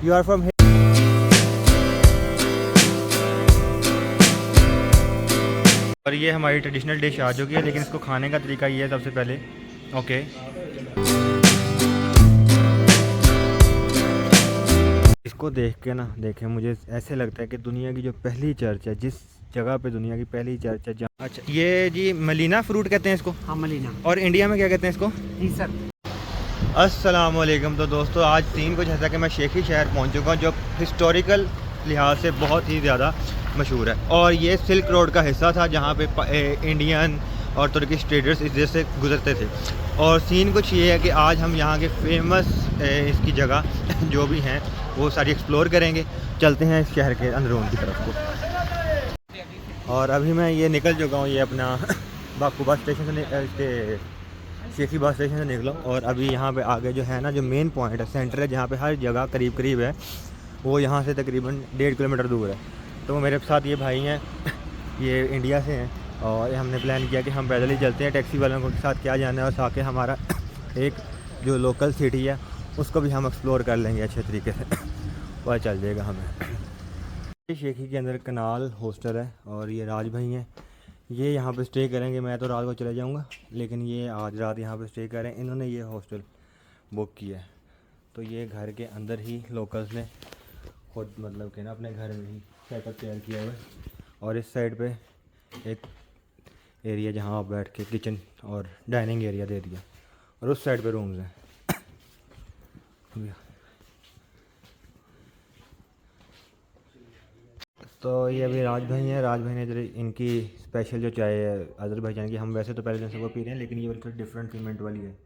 You are from. और ये हमारी ट्रेडिशनल डिश आ चुकी है, लेकिन इसको खाने का तरीका ये है सबसे पहले। ओके, इसको देख के ना देखें, मुझे ऐसे लगता है कि दुनिया की जो पहली चर्च है, जिस जगह पे दुनिया की पहली चर्च है जहाँ, अच्छा ये जी मलीना फ्रूट कहते हैं इसको। हाँ मलीना। और इंडिया में क्या कहते हैं इसको? सर। अस्सलाम वालेकुम। तो दोस्तों आज सीन कुछ ऐसा कि मैं शेखी शहर पहुंच चुका हूँ, जो हिस्टोरिकल लिहाज से बहुत ही ज़्यादा मशहूर है। और ये सिल्क रोड का हिस्सा था जहाँ पे इंडियन और तुर्किश ट्रेडर्स इस से गुजरते थे। और सीन कुछ ये है कि आज हम यहाँ के फेमस इसकी जगह जो भी हैं वो सारी एक्सप्लोर करेंगे। चलते हैं इस शहर के अंदरूनी की तरफ को। और अभी मैं ये निकल चुका हूँ, ये अपना बाकू बस स्टेशन से इसके शेखी बस स्टेशन से निकला। और अभी यहाँ पे आगे जो है ना, जो मेन पॉइंट है, सेंटर है, जहाँ पे हर जगह करीब करीब है, वो यहाँ से तकरीबन 1.5 किलोमीटर दूर है। तो मेरे साथ ये भाई हैं, ये इंडिया से हैं, और हमने प्लान किया कि हम पैदल ही चलते हैं, टैक्सी वालों के साथ क्या जाना है, और साथ हमारा एक जो लोकल सिटी है उसको भी हम एक्सप्लोर कर लेंगे अच्छे तरीके से। पता चल जाएगा हमें। शेखी के अंदर कनाल हॉस्टल है, और ये राज भाई हैं, ये यहाँ पे स्टे करेंगे। मैं तो रात को चले जाऊँगा, लेकिन ये आज रात यहाँ पे स्टे करें। इन्होंने ये हॉस्टल बुक किया है, तो ये घर के अंदर ही लोकल्स ने खुद मतलब कि ना अपने घर में ही सेटअप तैयार किया हुआ है। और इस साइड पे एक एरिया जहाँ आप बैठ के किचन और डाइनिंग एरिया दे दिया, और उस साइड पे रूम्स हैं। तो ये अभी राज भाई हैं, राज भाई ने इधर इनकी स्पेशल जो चाय है अज़रबैजान की, हम वैसे तो पहले दिन से वो पी रहे हैं, लेकिन ये बिल्कुल डिफरेंट फीमेंट वाली है।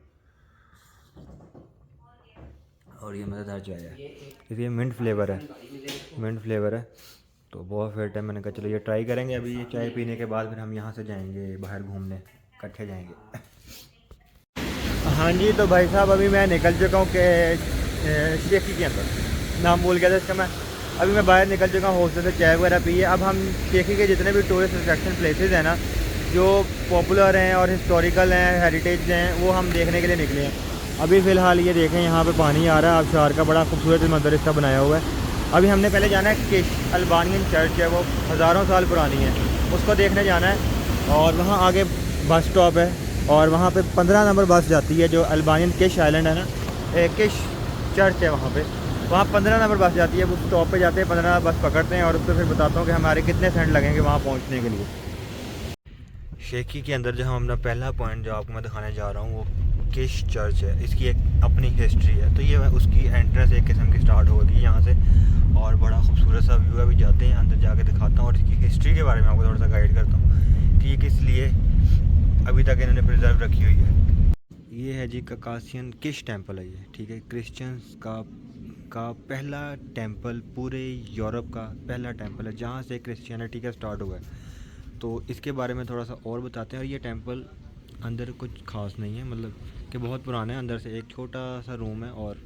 और ये मज़ेदार चाय है, इसलिए मिंट फ्लेवर है, मिंट फ्लेवर है। तो बहुत फेवरेट है, मैंने कहा चलो ये ट्राई करेंगे। अभी ये चाय पीने के बाद फिर हम यहाँ से जाएंगे बाहर घूमने, इकट्ठे जाएंगे। हाँ जी, तो भाई साहब अभी मैं निकल चुका हूँ कि शेखी के अंदर, नाम भूल गया था इसका मैं। अभी मैं बाहर निकल चुका हूँ, हॉस्टल से चाय वगैरह पी है। अब हम शेखी के जितने भी टूरिस्ट अट्रैक्शन प्लेसेस हैं ना, जो पॉपुलर हैं और हिस्टोरिकल हैं, हेरिटेज हैं, वो हम देखने के लिए निकले हैं। अभी फ़िलहाल ये देखें, यहाँ पे पानी आ रहा है आबशार का, बड़ा खूबसूरत मंदिर इसका बनाया हुआ है। अभी हमने पहले जाना है किश अल्बानियन चर्च है, वो हज़ारों साल पुरानी है, उसको देखने जाना है। और वहाँ आगे बस स्टॉप है, और वहाँ पे 15 नंबर बस जाती है, जो अल्बानियन किश आइलैंड है ना, किश चर्च है वहाँ पे, वहाँ 15 नंबर बस जाती है। वो स्टॉप पे जाते हैं, 15 बस पकड़ते हैं, और उसको फिर बताता हूँ कि हमारे कितने सेंट लगेंगे वहाँ पहुँचने के लिए। शेखी के अंदर जो हम अपना पहला पॉइंट जो आपको मैं दिखाने जा रहा हूँ, वो किश चर्च है। इसकी एक अपनी हिस्ट्री है, तो ये उसकी एंट्रेंस एक किस्म की स्टार्ट होगी यहाँ से, और बड़ा खूबसूरत सा व्यू है। अभी जाते हैं अंदर, जाके दिखाता हूँ और इसकी हिस्ट्री के बारे में आपको थोड़ा सा गाइड करता हूँ कि ये किस लिए अभी तक इन्होंने प्रिजर्व रखी हुई है। ये है जी ककासियन किश टेम्पल है ये, ठीक है, क्रिश्चियंस का पहला टेंपल, पूरे यूरोप का पहला टेंपल है जहाँ से क्रिश्चियनिटी का स्टार्ट हुआ है। तो इसके बारे में थोड़ा सा और बताते हैं। और ये टेंपल अंदर कुछ खास नहीं है, मतलब कि बहुत पुराना है। अंदर से एक छोटा सा रूम है, और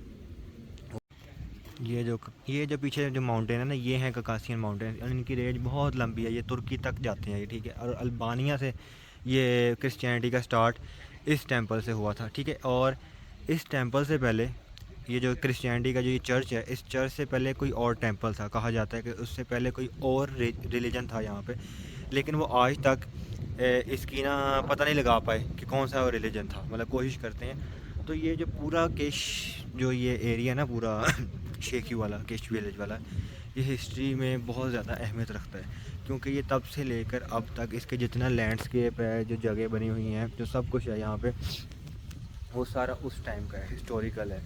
ये जो पीछे जो माउंटेन है ना, ये है ककासियन माउंटेन, और इनकी रेंज बहुत लंबी है, ये तुर्की तक जाते हैं ये, ठीक है। और अल्बानिया से ये क्रिश्चियनिटी का स्टार्ट इस टेंपल से हुआ था, ठीक है। और इस टेंपल से पहले ये जो क्रिश्चियनिटी का जो ये चर्च है, इस चर्च से पहले कोई और टेंपल था। कहा जाता है कि उससे पहले कोई और रिलीजन था यहाँ पे, लेकिन वो आज तक इसकी ना पता नहीं लगा पाए कि कौन सा रिलीजन था, मतलब कोशिश करते हैं। तो ये जो पूरा केश जो ये एरिया ना पूरा शेखी वाला केश विलेज वाला, ये हिस्ट्री में बहुत ज़्यादा अहमियत रखता है, क्योंकि ये तब से लेकर अब तक इसके जितना लैंडस्केप है, जो जगह बनी हुई हैं, जो सब कुछ है यहाँ पे, वो सारा उस टाइम का है, हिस्टोरिकल है।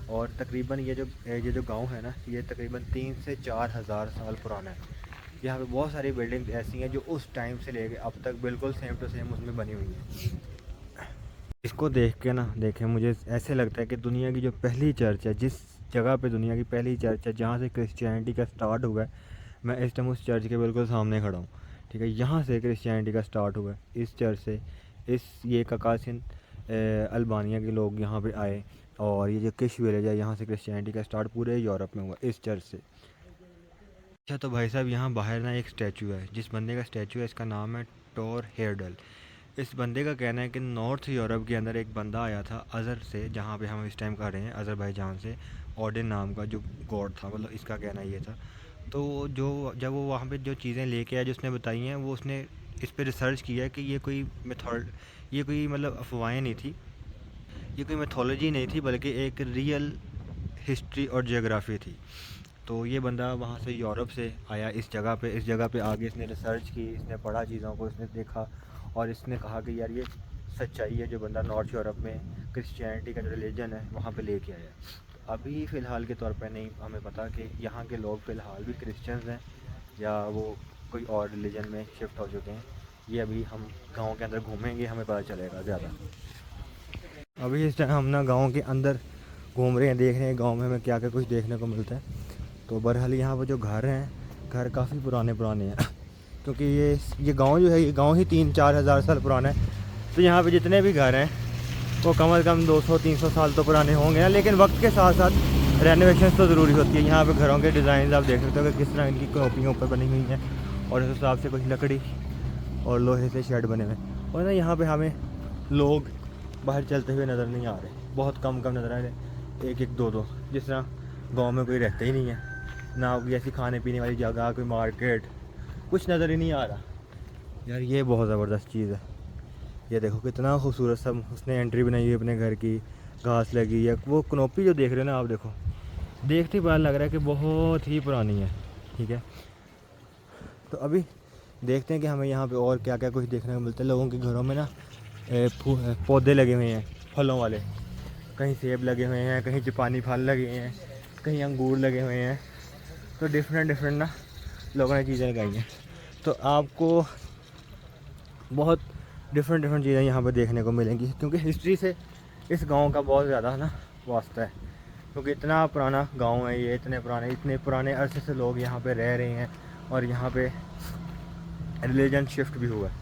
और तकरीबन ये जो गांव है ना, ये तकरीबन 3 से 4 हज़ार साल पुराना है। यहाँ पे बहुत सारी बिल्डिंग्स ऐसी हैं जो उस टाइम से लेके अब तक बिल्कुल सेम टू सेम उसमें बनी हुई हैं। इसको देख के ना देखें, मुझे ऐसे लगता है कि दुनिया की जो पहली चर्च है, जिस जगह पे दुनिया की पहली चर्च है जहाँ से क्रिश्चियनिटी का स्टार्ट हुआ है, मैं इस टाइम उस चर्च के बिल्कुल सामने खड़ा हूँ, ठीक है। यहाँ से क्रिश्चियनिटी का स्टार्ट हुआ है, इस चर्च से। ये ककासियन अल्बानिया के लोग यहाँ पे आए, और ये जो किश विलेज है, यहाँ से क्रिश्चियनिटी का स्टार्ट पूरे यूरोप में हुआ इस चर्च से। अच्छा, तो भाई साहब यहाँ बाहर ना एक स्टैचू है, जिस बंदे का स्टैचू है इसका नाम है टोर हेयरडल। इस बंदे का कहना है कि नॉर्थ यूरोप के अंदर एक बंदा आया था अज़र से, जहाँ पे हम इस टाइम खड़े हैं, अज़रबैजान से। ओडिन नाम का जो गॉड था, मतलब इसका कहना ये था। तो जो जब वो वहाँ पे जो चीज़ें लेके आया जो उसने बताई हैं, वो उसने इस पे रिसर्च किया है कि ये कोई मतलब अफवाहें नहीं थी, ये कोई मैथोलॉजी नहीं थी, बल्कि एक रियल हिस्ट्री और जियोग्राफी थी। तो ये बंदा वहाँ से यूरोप से आया इस जगह पे आगे इसने रिसर्च की, इसने पढ़ा चीज़ों को, इसने देखा और इसने कहा कि यार ये सच्चाई है, जो बंदा नॉर्थ यूरोप में क्रिश्चियनिटी का जो रिलीजन है वहाँ पे लेके आया। तो अभी फ़िलहाल के तौर पे नहीं हमें पता कि यहाँ के लोग फ़िलहाल भी क्रिश्चियंस हैं या वो कोई और रिलीजन में शिफ्ट हो चुके हैं। ये अभी हम गाँव के अंदर घूमेंगे, हमें पता चलेगा ज़्यादा। अभी इस टाइम हम ना गाँव के अंदर घूम रहे हैं, देख रहे हैं गाँव में हमें क्या क्या कुछ देखने को मिलता है। तो बहरहाल यहाँ पर जो घर हैं, घर काफ़ी पुराने हैं क्योंकि ये गांव जो है, ये गांव ही 3-4 हज़ार साल पुराना है। तो यहाँ पे जितने भी घर हैं वो कम से कम 200-300 साल तो पुराने होंगे ना, लेकिन वक्त के साथ साथ रेनोवेशन तो ज़रूरी होती है। यहाँ पे घरों के डिज़ाइन आप देख सकते हो कि किस तरह इनकी कॉपियाँ ऊपर बनी हुई हैं और उस हिसाब से कुछ लकड़ी और लोहे से शेड बने हुए हैं। और ना यहाँ पर हमें लोग बाहर चलते हुए नज़र नहीं आ रहे, बहुत कम नज़र आ रहे, एक दो, जिस तरह गाँव में कोई रहता ही नहीं है ना, कोई ऐसी खाने पीने वाली जगह, कोई मार्केट, कुछ नज़र ही नहीं आ रहा। यार ये बहुत ज़बरदस्त चीज़ है। ये देखो कितना खूबसूरत सा उसने एंट्री बनाई हुई है अपने घर की, घास लगी है। वो कनोपी जो देख रहे हो ना आप, देखो देखते ही पता लग रहा है कि बहुत ही पुरानी है। ठीक है, तो अभी देखते हैं कि हमें यहाँ पे और क्या क्या कुछ देखने को मिलता है। लोगों के घरों में ना पौधे लगे हुए हैं फलों वाले, कहीं सेब लगे हुए हैं, कहीं जापानी फल लगे हैं, कहीं अंगूर लगे हुए हैं। तो डिफरेंट ना लोगों ने चीज़ें लगाई हैं। तो आपको बहुत डिफरेंट चीज़ें यहाँ पर देखने को मिलेंगी, क्योंकि हिस्ट्री से इस गांव का बहुत ज़्यादा ना वास्ता है। क्योंकि इतना पुराना गांव है ये, इतने पुराने अरसे से लोग यहाँ पे रह रहे हैं और यहाँ पे रिलीजन शिफ्ट भी हुआ है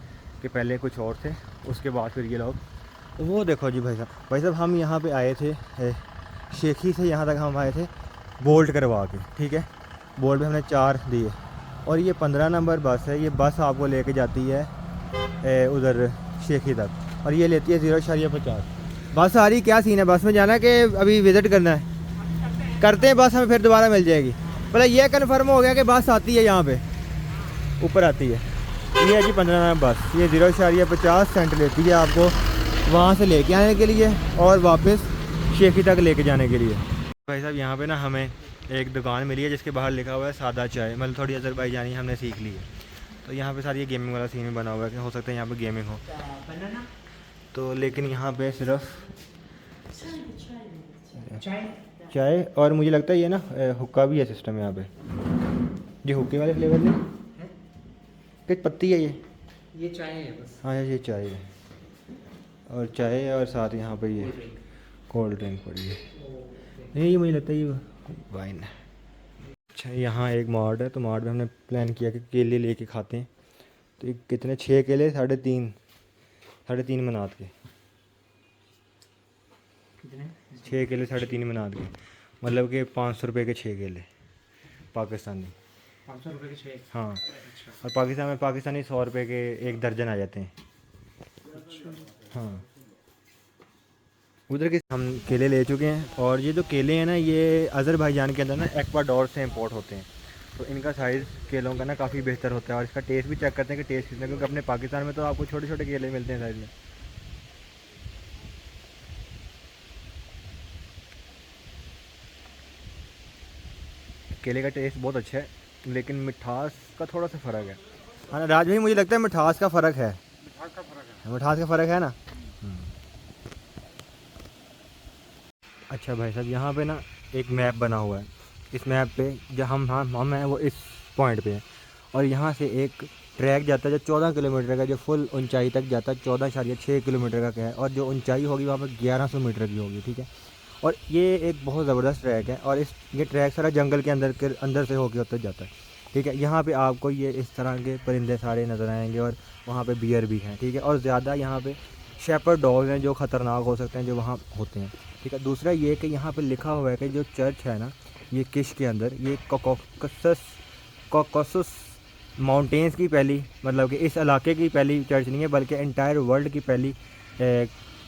कि पहले कुछ और थे, उसके बाद फिर ये लोग। तो वो देखो जी भाई साहब हम यहाँ पे आए थे शेखी से, यहाँ तक हम आए थे बोल्ट करवा के। ठीक है, बोल्ट में हमने 4 दिए और ये 15 नंबर बस है। ये बस आपको लेके जाती है उधर शेखी तक और ये लेती है 0.50। बस आ रही, क्या सीन है, बस में जाना है कि अभी विज़िट करना है? करते हैं बस, हमें फिर दोबारा मिल जाएगी। पहले ये कन्फर्म हो गया कि बस आती है, यहाँ पे ऊपर आती है। ये है जी 15 नंबर बस, ये 0.50 सेंट लेती है आपको वहाँ से लेके आने के लिए और वापस शेखी तक लेके जाने के लिए। भाई साहब यहाँ पे ना हमें एक दुकान मिली है जिसके बाहर लिखा हुआ है सादा चाय, मतलब थोड़ी अज़रबैजानी हमने सीख ली है। तो यहाँ पे सारी ये गेमिंग वाला सीन बना हुआ है कि हो सकता है यहाँ पे गेमिंग हो। तो लेकिन यहाँ पे सिर्फ चाय और मुझे लगता है ये ना हुक्का भी है सिस्टम यहाँ पे। ये हुक्के वाले फ्लेवर नहीं, किस पत्ती है ये चाय है बस। हाँ ये चाय है और चाय है और साथ यहाँ पे ये कोल्ड ड्रिंक पड़ी है। नहीं ये मुझे लगता है ये वाइन है। अच्छा यहाँ एक मार्ट है, तो मार्ट में हमने प्लान किया कि केले लेके खाते हैं। तो कितने 6 केले 3.5 मनात के, 6 केले 3.5 मनात के, मतलब कि 500 रुपये के 6 केले पाकिस्तानी। 500 रुपये के 6? हाँ। और पाकिस्तान में पाकिस्तानी 100 रुपये के 1 दर्जन आ जाते हैं। हाँ, उधर के हम केले ले चुके हैं और ये जो केले हैं ना, ये अज़रबैजान के अंदर ना एक्वाडोर से इंपोर्ट होते हैं। तो इनका साइज़ केलों का ना काफ़ी बेहतर होता है और इसका टेस्ट भी चेक करते हैं कि टेस्ट कितना, क्योंकि अपने पाकिस्तान में तो आपको छोटे छोटे केले मिलते हैं साइज़ में। केले का टेस्ट बहुत अच्छा है, लेकिन मिठास का थोड़ा सा फ़र्क है। हाँ ना राज भाई, मुझे लगता है मिठास का फ़र्क है। मिठास का फ़र्क है ना। अच्छा भाई साहब, यहाँ पे ना एक मैप बना हुआ है। इस मैप पे जहाँ हम हैं वो इस पॉइंट पे है और यहाँ से एक ट्रैक जाता है जो 14 किलोमीटर का, जो फुल ऊंचाई तक जाता है, 14.6 किलोमीटर का है और जो ऊंचाई होगी वहाँ पर 1100 मीटर की होगी। ठीक है, और ये एक बहुत ज़बरदस्त ट्रैक है और ये ट्रैक सारा जंगल के अंदर से होकर जाता है। ठीक है, यहाँ पे आपको ये इस तरह के परिंदे सारे नज़र आएंगे और वहाँ पे बियर भी हैं। ठीक है, और ज़्यादा यहाँ पे शेपर्ड डॉग्स हैं जो ख़तरनाक हो सकते हैं, जो वहाँ होते हैं। ठीक है, दूसरा ये कि यहाँ पे लिखा हुआ है कि जो चर्च है ना, ये किश के अंदर, ये कॉकसस माउंटेन्स की पहली, मतलब कि इस इलाके की पहली चर्च नहीं है, बल्कि एंटायर वर्ल्ड की पहली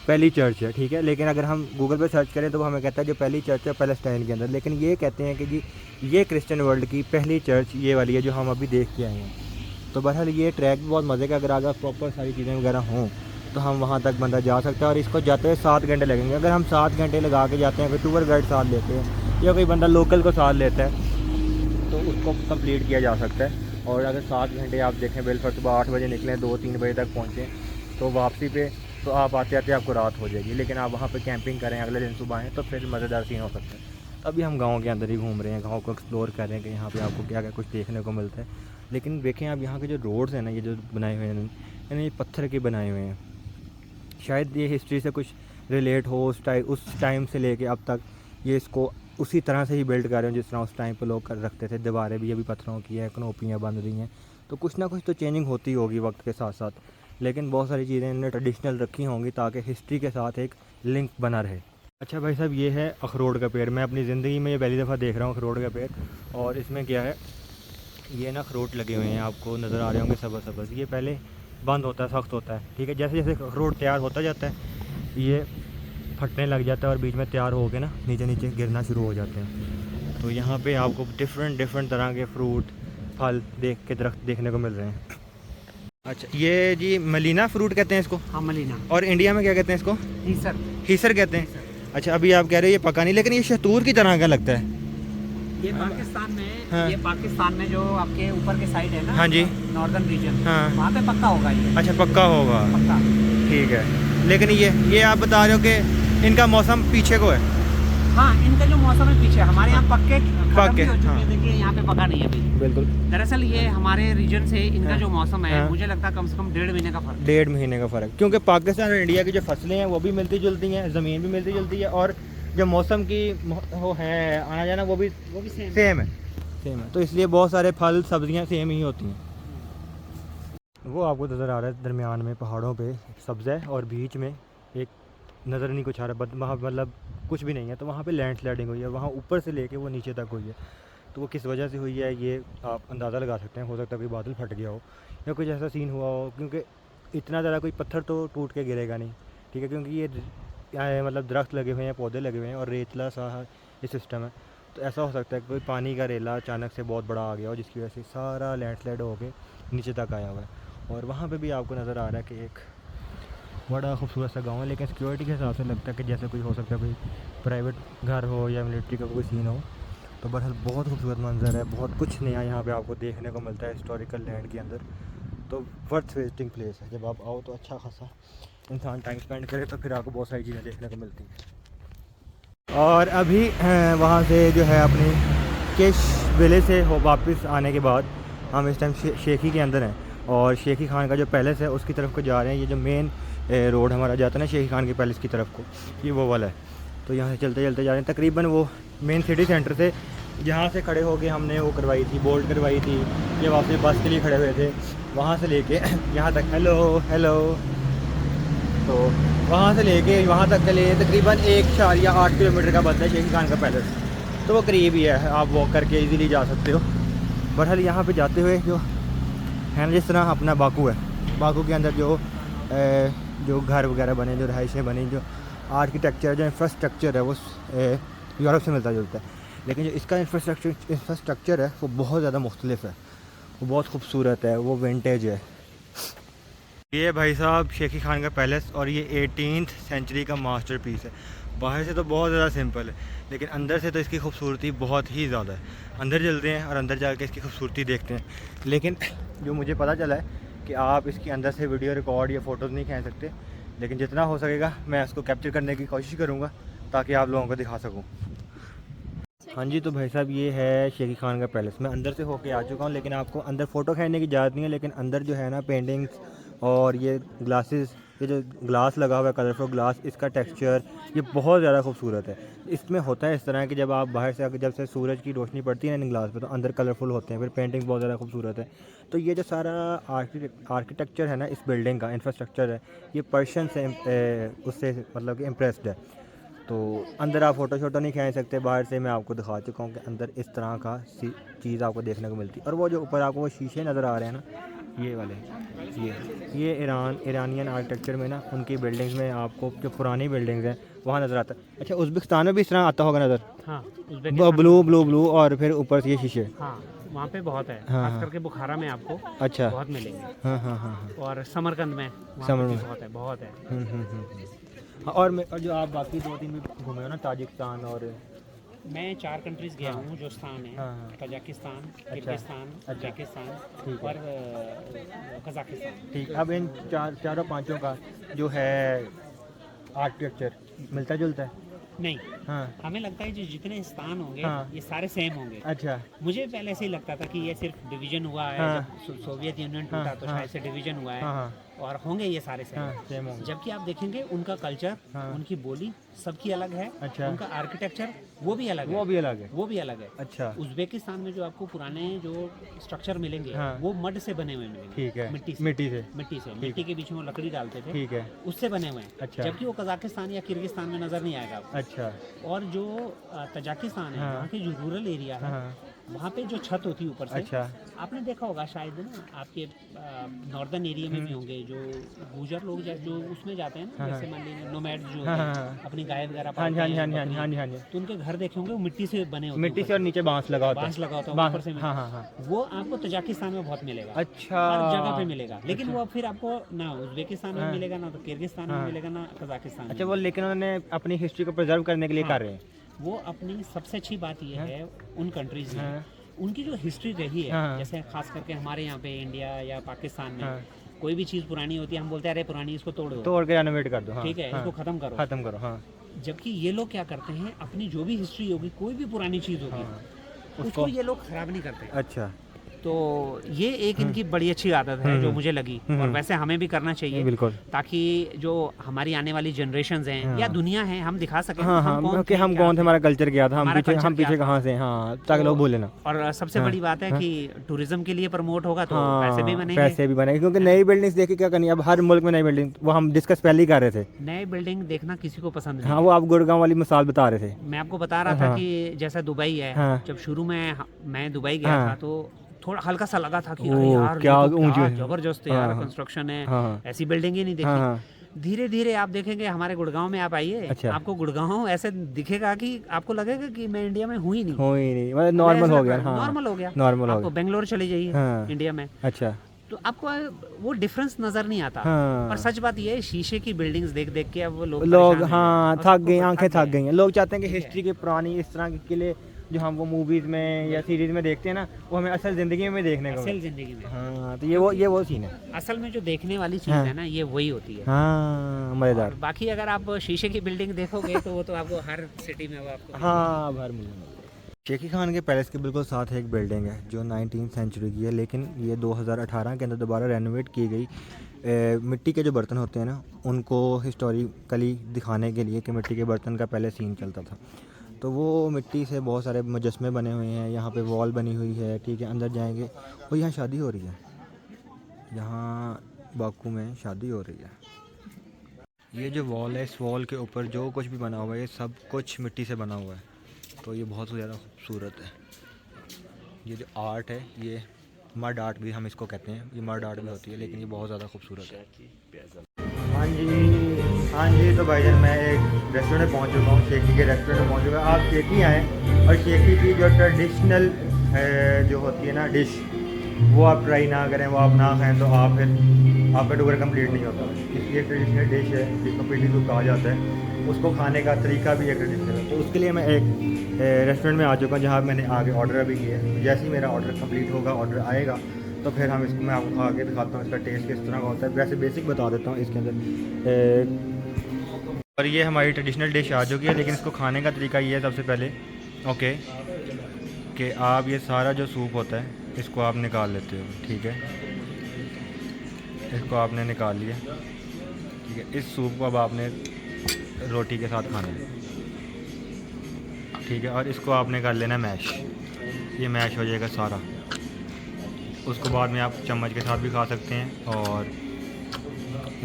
पहली चर्च है, ठीक है। लेकिन अगर हम गूगल पे सर्च करें तो वो हमें कहता है जो पहली चर्च है पैलेस्टाइन के अंदर, लेकिन ये कहते हैं कि जी ये क्रिश्चियन वर्ल्ड की पहली चर्च ये वाली है जो हम अभी देख के आए हैं। तो बहरहाल ये ट्रैक भी बहुत मज़े का, अगर आगे प्रॉपर सारी चीज़ें वगैरह हों तो हम वहाँ तक बंदा जा सकता है। और इसको जाते हुए 7 घंटे लगेंगे। अगर हम 7 घंटे लगा के जाते हैं, कोई टूर गाइड साथ लेते हैं या कोई बंदा लोकल को साथ लेता है तो उसको कंप्लीट किया जा सकता है। और अगर 7 घंटे आप देखें, बेलफर सुबह 8 बजे निकलें, 2-3 बजे तक पहुँचें, तो वापसी पे तो आप आते आते आपको रात हो जाएगी। लेकिन आप वहाँ पे कैंपिंग करें, अगले दिन सुबह आएँ तो फिर मज़ेदार सीन हो सकता है। अभी हम गाँव के अंदर ही घूम रहे हैं, गाँव को एक्सप्लोर कर रहे हैं कि यहाँ पे आपको क्या क्या कुछ देखने को मिलता है। लेकिन देखें आप यहाँ के जो रोड्स हैं ना, ये जो बनाए हुए हैं यानी ये पत्थर के बनाए हुए हैं। शायद ये हिस्ट्री से कुछ रिलेट हो, उस टाइम से लेके अब तक ये इसको उसी तरह से ही बिल्ड कर रहे हैं जिस तरह उस टाइम पे लोग कर रखते थे। दीवारें भी अभी पत्थरों की हैं, कनोपियाँ बन रही हैं, तो कुछ ना कुछ तो चेंजिंग होती होगी वक्त के साथ साथ। लेकिन बहुत सारी चीज़ें इन्होंने ट्रेडिशनल रखी होंगी ताकि हिस्ट्री के साथ एक लिंक बना रहे। अच्छा भाई साहब, ये है अखरोट का पेड़। मैं अपनी ज़िंदगी में ये पहली दफ़ा देख रहा हूँ अखरोट का पेड़। और इसमें क्या है, ये ना अखरोट लगे हुए हैं, आपको नज़र आ रहे होंगे सबज सबज। ये पहले बंद होता है, सख्त होता है, ठीक है। जैसे जैसे अखरोट तैयार होता जाता है ये फटने लग जाता है और बीच में तैयार हो के ना नीचे नीचे गिरना शुरू हो जाते हैं। तो यहाँ पे आपको डिफरेंट तरह के फ्रूट फल दरख्त देखने को मिल रहे हैं। अच्छा, ये जी मलीना फ्रूट कहते हैं इसको? हाँ, मलीना। और इंडिया में क्या कहते हैं इसको? हीसर। हीसर कहते हैं। अच्छा, अभी आप कह रहे हो ये पका नहीं, लेकिन ये शहतूत की तरह का लगता है। ये पाकिस्तान में हाँ। ये पाकिस्तान में जो आपके ऊपर के साइड है ना, हाँ जी, नॉर्दर्न रीजन, हाँ, वहाँ पे पक्का होगा ये। अच्छा पक्का होगा, पक्का। ठीक है। लेकिन ये आप बता रहे हो कि इनका मौसम पीछे को है? हाँ, इनका जो मौसम है पीछे, हमारे यहाँ पक्के खत्म भी हो चुके हाँ। हैं। देखिए यहाँ पे पका नहीं है अभी। बिल्कुल। दरअसल ये हमारे रीजन से इनका हाँ। जो मौसम है, हाँ। मुझे लगता है कम से कम 1.5 महीने का फर्क। 1.5 महीने का फ़र्क, क्योंकि पाकिस्तान और इंडिया की जो फसलें हैं वो भी मिलती जुलती हैं, ज़मीन भी मिलती जुलती है, और जो मौसम की वो है आना जाना वो भी सेम है। तो इसलिए बहुत सारे फल सब्जियां सेम ही होती हैं। वो आपको नज़र आ रहा है दरमियान में पहाड़ों पे सब्ज़ है और बीच में एक नज़र नहीं कुछ आ रहा, वहाँ मतलब कुछ भी नहीं है। तो वहाँ पे लैंड स्लाइडिंग हुई है, वहाँ ऊपर से लेके वो नीचे तक हुई है। तो वो किस वजह से हुई है ये आप अंदाज़ा लगा सकते हैं। हो सकता है कोई बादल फट गया हो या कुछ ऐसा सीन हुआ हो, क्योंकि इतना ज़्यादा कोई पत्थर तो टूट के गिरेगा नहीं, ठीक है। क्योंकि ये मतलब दरख्त लगे हुए हैं, पौधे लगे हुए हैं और रेतला सा ये सिस्टम है। तो ऐसा हो सकता है कोई पानी का रेला अचानक से बहुत बड़ा आ गया हो, जिसकी वजह से सारा लैंडस्लाइड हो के नीचे तक आया हुआ है। और वहाँ पे भी आपको नज़र आ रहा है कि एक बड़ा खूबसूरत सा गांव है, लेकिन सिक्योरिटी के हिसाब से लगता है कि जैसे कोई हो सकता है कोई प्राइवेट घर हो या मिलिट्री का कोई सीन हो। तो बहरहाल बहुत खूबसूरत मंजर है, बहुत कुछ नया यहाँ पे आपको देखने को मिलता है हिस्टोरिकल लैंड के अंदर। तो वर्थ विजिटिंग प्लेस है, जब आप आओ तो अच्छा खासा इंसान टाइम स्पेंड करे तो फिर आपको बहुत सारी चीज़ें देखने को मिलती हैं। और अभी वहाँ से जो है अपनी केश विलेज से हो वापस आने के बाद हम इस टाइम शेखी के अंदर हैं और शेखी खान का जो पैलेस है उसकी तरफ को जा रहे हैं। ये जो मेन रोड हमारा जाता है ना शेखी खान के पैलेस की तरफ को, ये वो वाला है। तो यहाँ से चलते चलते जा रहे हैं, तकरीबन वो मेन सिटी सेंटर से जहाँ से खड़े होके हमने वो करवाई थी, बोल्ट करवाई थी, ये वापस बस के लिए खड़े हुए थे, वहाँ से लेके यहाँ तक हेलो तो वहाँ से लेके वहाँ तक के लिए तकरीबन 1.8 किलोमीटर का बनता है शेखी खान का पैलेस। तो वो करीब ही है, आप वॉक करके इजीली जा सकते हो। बहरहाल यहाँ पे जाते हुए जो है ना, जिस तरह अपना बाकू है, बाकू के अंदर जो घर वगैरह बने, जो रहाइशें बनी, जो आर्किटेक्चर, जो इंफ्रास्ट्रक्चर है वो यूरोप से मिलता जुलता है। लेकिन जो इसका इंफ्रास्ट्रक्चर है वो बहुत ज़्यादा मुख्तलिफ है, वो बहुत खूबसूरत है, वो विंटेज है। ये भाई साहब शेखी खान का पैलेस और ये 18th सेंचुरी का मास्टरपीस है। बाहर से तो बहुत ज़्यादा सिंपल है, लेकिन अंदर से तो इसकी खूबसूरती बहुत ही ज़्यादा है। अंदर चलते हैं और अंदर जाके इसकी खूबसूरती देखते हैं। लेकिन जो मुझे पता चला है कि आप इसके अंदर से वीडियो रिकॉर्ड या फ़ोटोज़ नहीं खींच सकते, लेकिन जितना हो सकेगा मैं इसको कैप्चर करने की कोशिश करूँगा ताकि आप लोगों को दिखा सकूँ। हाँ जी, तो भाई साहब ये है शेखी खान का पैलेस। मैं अंदर से होके आ चुका हूँ, लेकिन आपको अंदर फ़ोटो खींचने की इजाज़त नहीं है। लेकिन अंदर जो है ना पेंटिंग्स और ये ग्लासेस, ये जो ग्लास लगा हुआ है कलरफुल ग्लास, इसका टेक्सचर ये बहुत ज़्यादा खूबसूरत है। इसमें होता है इस तरह कि जब आप बाहर से जब से सूरज की रोशनी पड़ती है ना इन ग्लास पे, तो अंदर कलरफुल होते हैं, फिर पेंटिंग बहुत ज़्यादा खूबसूरत है। तो ये जो सारा आर्किटेक्चर है ना इस बिल्डिंग का, इंफ्रास्ट्रक्चर है, ये पर्शियन से उससे मतलब कि इम्प्रेस्ड है। तो अंदर आप फ़ोटो शोटो नहीं खींच सकते। बाहर से मैं आपको दिखा चुका हूँ कि अंदर इस तरह का चीज़ आपको देखने को मिलती है। और वो जो ऊपर आपको वो शीशे नज़र आ रहे हैं ना, ये वाले, ये ईरानियन आर्किटेक्चर में ना उनकी बिल्डिंग्स में आपको जो पुरानी बिल्डिंग्स हैं वहाँ नज़र आता है। अच्छा, उज़्बेकिस्तान में भी इस तरह आता होगा नज़र? हाँ, ब्लू और फिर ऊपर से ये शीशे। हाँ, वहाँ पे बहुत है, हाँ, खास करके बुखारा में आपको अच्छा, बहुत मिलेंगे। हाँ हाँ हाँ हाँ, और समरकंद में वहाँ समर पे में बहुत है, बहुत है। हाँ, और जो आप बाकी 2-3 भी घूमे हो ना, ताजिकिस्तान और मैं 4 कंट्रीज गया हूँ जो स्थान है, हाँ। कजाकिस्तान, किर्गिस्तान, उज़्बेकिस्तान ठीक है। और कजाकिस्तान। ठीक, अब इन चारों पांचों का जो है आर्किटेक्चर मिलता जुलता है? नहीं, हाँ, हमें लगता है जो जितने स्थान होंगे हाँ। ये सारे सेम होंगे। अच्छा, मुझे पहले से ही लगता था कि ये सिर्फ डिवीजन हुआ है, हाँ। जब सोवियत यूनियन हाँ, टूटा तो हाँ। शायद से डिवीजन हुआ है, हाँ हाँ और होंगे ये सारे सेम। हाँ, सेम होंगे। जबकि आप देखेंगे उनका कल्चर, हाँ। उनकी बोली सबकी अलग है। अच्छा। उनका आर्किटेक्चर वो भी अलग है, वो भी अलग है। वो भी अलग है। अच्छा, उज़्बेकिस्तान में जो आपको पुराने जो स्ट्रक्चर मिलेंगे हाँ। वो मड से बने हुए मिलेंगे। ठीक है, मिट्टी से, मिट्टी से, मिट्टी के बीच में वो लकड़ी डालते थे, ठीक है। उससे बने हुए हैं। अच्छा। जबकि वो कजाकिस्तान या किर्गिस्तान में नजर नहीं आएगा आपको। अच्छा, और जो तजाकिस्तान है, हाँ। वहाँ के जो रूरल एरिया है, हाँ, वहाँ पे जो छत होती है ऊपर से, अच्छा, आपने देखा होगा शायद ना, आपके नॉर्दर्न एरिया में भी होंगे जो गुजर लोग जो उसमें जाते हैं ना, हाँ, जैसे मान लीजिए नोमैड जो हाँ, होते हाँ, हैं, अपनी गाय वगैरह हाँ जी, पालते हाँ जी, हैं, हाँ जी, हाँ जी, बकरी, हाँ जी, हाँ जी। तो उनके घर देखे होंगे वो मिट्टी से बने होते हैं, मिट्टी से और नीचे बांस लगा होता है। बांस लगा होता है बांस, ऊपर से। हाँ हाँ हाँ। वो आपको तजाकिस्तान में बहुत मिलेगा, अच्छा, हर जगह पे मिलेगा। लेकिन वो फिर आपको ना उज़्बेकिस्तान में हाँ। मिलेगा, ना तो किर्गिस्तान में हाँ। मिलेगा, ना कजाकिस्तान अच्छा, में। वो लेकिन उन्होंने अपनी हिस्ट्री को प्रिजर्व करने के लिए हाँ। कर रहे हैं। वो अपनी सबसे अच्छी बात ये है उन कंट्रीज में, हाँ। उनकी जो हिस्ट्री रही है, हाँ। जैसे खास करके हमारे यहाँ पे इंडिया या पाकिस्तान में हाँ। कोई भी चीज़ पुरानी होती है, हम बोलते हैं अरे पुरानी, इसको तोड़ दो, तोड़ के रेनोवेट कर दो। हाँ, ठीक है, हाँ, इसको खत्म करो। खत्म करो। हाँ, जबकि ये लोग क्या करते हैं, अपनी जो भी हिस्ट्री होगी, कोई भी पुरानी चीज़ होगी, हाँ, उसको ये लोग खराब नहीं करते। अच्छा, तो ये एक इनकी बड़ी अच्छी आदत है जो मुझे लगी, और वैसे हमें भी करना चाहिए, बिल्कुल। ताकि जो हमारी आने वाली जनरेशंस हैं हाँ। या दुनिया है, हम दिखा सकें हाँ हाँ, कि हम कौन थे, हमारा कल्चर क्या था, हमारा हम culture क्या पीछे था। कहाँ से, हाँ, ताकि लोग भूले ना। और सबसे बड़ी बात है कि टूरिज्म के लिए प्रमोट होगा तो पैसे भी बनेंगे। पैसे भी बनेंगे, क्योंकि नई बिल्डिंग्स देख के क्या करनी है, अब हर मुल्क में नई बिल्डिंग, वो हम डिस्कस पहले ही कर रहे थे। नए बिल्डिंग देखना किसी को पसंद नहीं। हाँ, वो आप गुड़गांव वाली मिसाल बता रहे थे। मैं आपको बता रहा था हाँ। कि जैसा दुबई है, हाँ। जब शुरू में मैं दुबई गया हाँ। था तो थोड़ा हल्का सा लगा था कि ओह, अरे यार क्या ये तो ऊंची क्या है। जबरदस्त है हाँ, यार, हाँ। कंस्ट्रक्शन है, हाँ। ऐसी बिल्डिंग ही नहीं हाँ, देखी। हाँ। धीरे धीरे आप देखेंगे हमारे गुड़गांव में आप आइए, अच्छा। आपको गुड़गांव ऐसे दिखेगा कि आपको लगेगा कि मैं इंडिया में हूँ ही नहीं, हो ही नहीं, मतलब नॉर्मल हो गया। हाँ, नॉर्मल हो गया। नॉर्मल हो आपको गया। बेंगलोर चले जाइए हाँ। इंडिया में, अच्छा, तो आपको वो डिफरेंस नजर नहीं आता। हाँ। और सच बात ये है, शीशे की बिल्डिंग्स देख देख के अब वो लोग लोग, परेशान हैं। हाँ, और थक सबको गए, आंखें थक गए। गई हैं। लोग चाहते हैं कि ठीक है। हिस्ट्री के पुरानी इस तरह के किले जो हम वो मूवीज में या सीरीज में देखते हैं ना, वो हमें असल जिंदगी में देखने को असल मिले। जिंदगी में हाँ, तो ये वो सीन है। असल में जो देखने वाली चीज हाँ। है ना, ये वही होती है। हाँ, मजेदार। और बाकी अगर आप शीशे की बिल्डिंग देखोगे तो वो तो आपको हर सिटी में वो आपको हाँ, भर मिलेंगे। शेखी खान के पैलेस के बिल्कुल साथ एक बिल्डिंग है जो 19th सेंचुरी की है, लेकिन ये 2018 के अंदर दोबारा रेनोवेट की गई। मिट्टी के जो बर्तन होते हैं ना, उनको हिस्टोरिकली दिखाने के लिए कि मिट्टी के बर्तन का पहले सीन चलता था, तो वो मिट्टी से बहुत सारे मुजस्मे बने हुए हैं। यहाँ पे वॉल बनी हुई है, ठीक है, अंदर जाएंगे और यहाँ शादी हो रही है, यहाँ बाकू में शादी हो रही है। ये जो वॉल है, इस वॉल के ऊपर जो कुछ भी बना हुआ है, ये सब कुछ मिट्टी से बना हुआ है, तो ये बहुत ज़्यादा खूबसूरत है। ये जो आर्ट है, ये मड आर्ट भी हम इसको कहते हैं, ये मड आर्ट भी होती है, लेकिन ये बहुत ज़्यादा खूबसूरत है। हाँ जी, तो भाईजान मैं एक रेस्टोरेंट में पहुंच चुका हूँ, शेखी के रेस्टोरेंट में पहुंच चुका हूँ। आप शेखी आएँ और शेखी की जो ट्रेडिशनल जो होती है ना डिश, वो आप ट्राई ना करें, वो आप ना खाएं, तो आप फिर आपका टूर कंप्लीट नहीं होता। इसलिए ट्रेडिशनल डिश है जिसको पीटी सूप कहा जाता है, उसको खाने का तरीका भी एक ट्रेडिशनल है। तो उसके लिए मैं एक रेस्टोरेंट में आ चुका हूँ जहाँ मैंने आगे ऑर्डर भी किया है। जैसे ही मेरा ऑर्डर कंप्लीट होगा, ऑर्डर आएगा, तो फिर हम इसको मैं आपको खा के दिखाता हूँ इसका टेस्ट किस तरह का होता है। वैसे बेसिक बता देता हूँ इसके अंदर। और ये हमारी ट्रेडिशनल डिश आ चुकी है, लेकिन इसको खाने का तरीका ये है सबसे पहले ओके कि आप ये सारा जो सूप होता है इसको आप निकाल लेते हो, ठीक है, इसको आपने निकाल लिया, ठीक है। इस सूप को अब आपने रोटी के साथ खाना है, ठीक है, और इसको आपने कर लेना मैश, ये मैश हो जाएगा सारा। उसको बाद में आप चम्मच के साथ भी खा सकते हैं और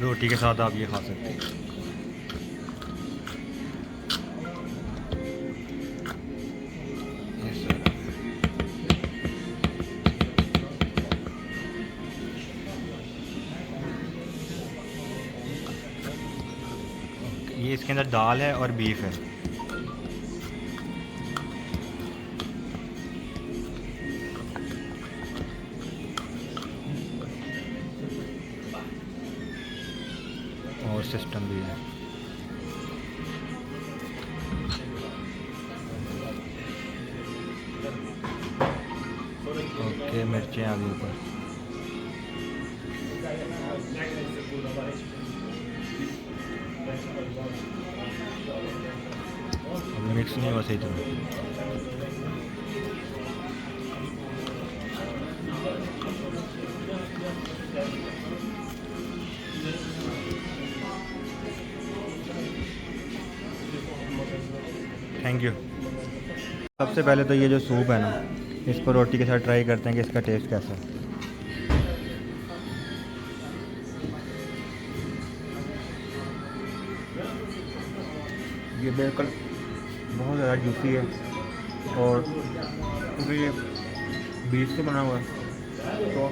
रोटी के साथ आप ये खा सकते हैं। ये इसके अंदर दाल है और बीफ है। और सिस्टम भी है। ओके, मिर्चें आ गई ऊपर। अब मिक्स नहीं हुआ सही तरह। Thank you. सबसे पहले तो ये जो सूप है ना, इसको रोटी के साथ ट्राई करते हैं कि इसका टेस्ट कैसा है। ये बिल्कुल बहुत ज़्यादा जूसी है और क्योंकि ये बीफ से बना हुआ है तो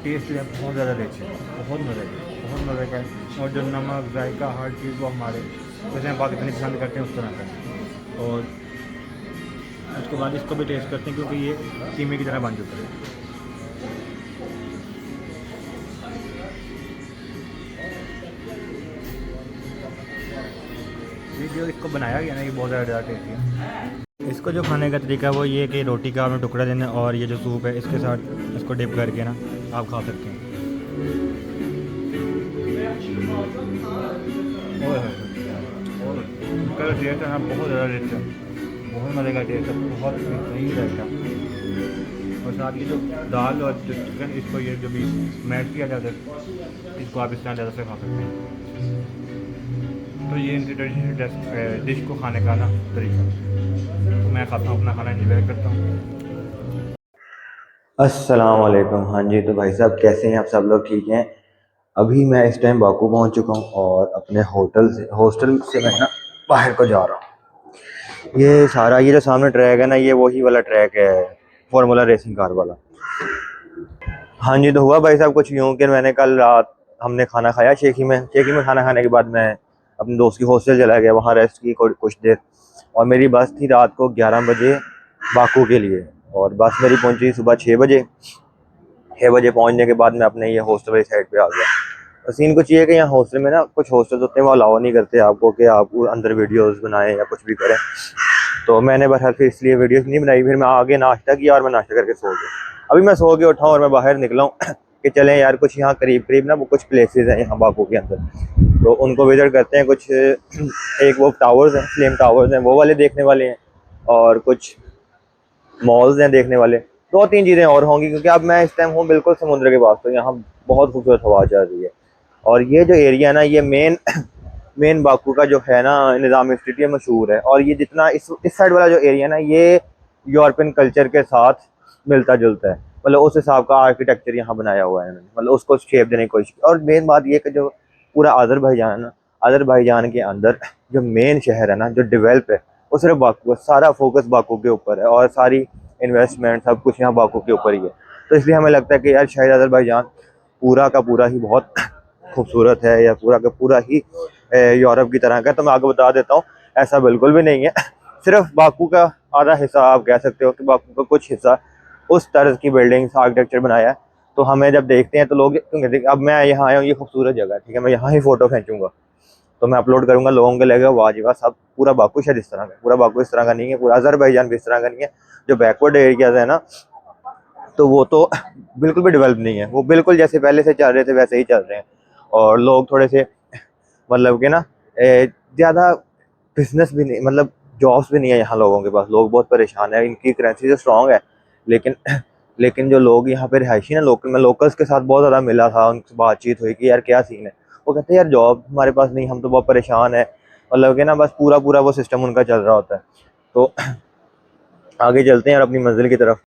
टेस्ट जो है बहुत ज़्यादा रिच है, बहुत मज़े का है। और जो नमक जायका हर चीज़ वो हमारे जैसे हम पाकिस्तानी पसंद करते हैं उस तरह का है। और उसके बाद इसको भी टेस्ट करते हैं क्योंकि ये कीमे की तरह बन चुका है। ये जो इसको बनाया गया ना, ये बहुत ज़्यादा टेस्टी है। इसको जो खाने का तरीका है वो ये कि रोटी का आपने टुकड़ा देना और ये जो सूप है इसके साथ इसको डिप करके ना आप खा सकते हैं। और इसका जो टेस्ट है ना बहुत ज़्यादा रिच है, बहुत मज़े का टेस्ट है, बहुत सही रहेगा। और साथ ही जो दाल और जो चिकन, इसको ये जो भी मैश किया जाता है इसको आप इस तरह ज़्यादा से खा सकते हैं। तो ये इनकी ट्रेडिशनल डिश को खाने का ना तरीका। तो मैं खाता हूँ, अपना खाना एंजॉय करता हूँ। अस्सलाम वालेकुम। हाँ जी, तो भाई साहब कैसे हैं आप सब लोग? ठीक हैं? अभी मैं इस टाइम बाकू पहुँच चुका हूँ और अपने हॉस्टल से मैं ना बाहर को जा रहा हूँ। ये सारा ये जो सामने ट्रैक है ना, ये वही वाला ट्रैक है, फार्मूला रेसिंग कार वाला। हाँ जी, तो हुआ भाई साहब कुछ यूँ कि मैंने कल रात हमने खाना खाया शेखी में खाना खाने के बाद मैं अपने दोस्त की हॉस्टल चला गया, वहाँ रेस्ट की कुछ देर। और मेरी बस थी रात को 11 बजे बाकू के लिए और बस मेरी पहुंची सुबह 6 बजे। 6 बजे पहुंचने के बाद मैं अपने ये हॉस्टल वाली साइड पे आ गया। तो सीन कुछ ये है कि यहाँ हॉस्टल में ना कुछ हॉस्टल होते हैं वो अलाउ नहीं करते आपको कि आप अंदर वीडियोज़ बनाएं या कुछ भी करें। तो मैंने बहरहाल फिर इसलिए वीडियोज़ नहीं बनाई। फिर मैं आगे नाश्ता किया और मैं नाश्ता करके सो गया। अभी मैं सो के उठा हूँ और मैं बाहर निकला हूँ कि चलें यार कुछ यहाँ करीब ना वो कुछ प्लेसेस हैं यहाँ बाकू के अंदर, तो उनको विजिट करते हैं। कुछ एक वो टावर्स हैं, फ्लेम टावर्स हैं, वो वाले देखने वाले हैं और कुछ मॉल्स हैं देखने वाले। 2-3 चीज़ें और होंगी क्योंकि अब मैं इस टाइम हूँ बिल्कुल समुद्र के पास, तो यहाँ बहुत खूबसूरत हवा चल रही है। और ये जो एरिया है ना, ये मेन बाकू का जो है ना निज़ाम स्टेडियम मशहूर है। और ये जितना इस साइड वाला जो एरिया है ना, ये यूरोपियन कल्चर के साथ मिलता जुलता है। मतलब उस हिसाब का आर्किटेक्चर यहाँ बनाया हुआ है, मतलब उसको शेप देने की कोशिश की। और मेन बात ये कि जो पूरा अज़रबैजान है ना, अज़रबैजान के अंदर जो मेन शहर है ना जो डेवलप है वो सिर्फ बाकू है। सारा फोकस बाकू के ऊपर है और सारी इन्वेस्टमेंट सब कुछ यहाँ बाकू के ऊपर ही है। तो इसलिए हमें लगता है कि यार शायद अज़रबैजान पूरा का पूरा ही बहुत खूबसूरत है या पूरा का पूरा ही यूरोप की तरह का। तो मैं आगे बता देता हूँ, ऐसा बिल्कुल भी नहीं है। सिर्फ बाकू का आधा हिस्सा आप कह सकते हो कि बाकू का कुछ हिस्सा उस तरह की बिल्डिंग्स आर्किटेक्चर बनाया है। तो हमें जब देखते हैं तो लोग क्योंकि अब मैं यहाँ आया हूँ, ये खूबसूरत जगह है, ठीक है, मैं यहाँ ही फ़ोटो खींचूंगा तो मैं अपलोड करूँगा, लोगों को लगेगा वाह जी वाह, सब पूरा बाकू शायद इस तरह का। पूरा बाकू इस तरह का नहीं है, पूरा अज़रबैजान भी इस तरह का नहीं है। जो बैकवर्ड एरियाज़ है ना, तो वो तो बिल्कुल भी डेवलप नहीं है, वो बिल्कुल जैसे पहले से चल रहे थे वैसे ही चल रहे हैं। और लोग थोड़े से मतलब कि ना ज़्यादा बिजनेस भी नहीं, मतलब जॉब्स भी नहीं है यहाँ लोगों के पास। लोग बहुत परेशान है। इनकी करेंसी तो स्ट्रॉन्ग है लेकिन जो लोग यहाँ पे रिहायशी ना मैं लोकल्स के साथ बहुत ज़्यादा मिला था, उनसे बातचीत हुई कि यार क्या सीन है। वो कहते हैं यार जॉब हमारे पास नहीं, हम तो बहुत परेशान है। मतलब कि ना बस पूरा वो सिस्टम उनका चल रहा होता है। तो आगे चलते हैं और अपनी मंजिल की तरफ।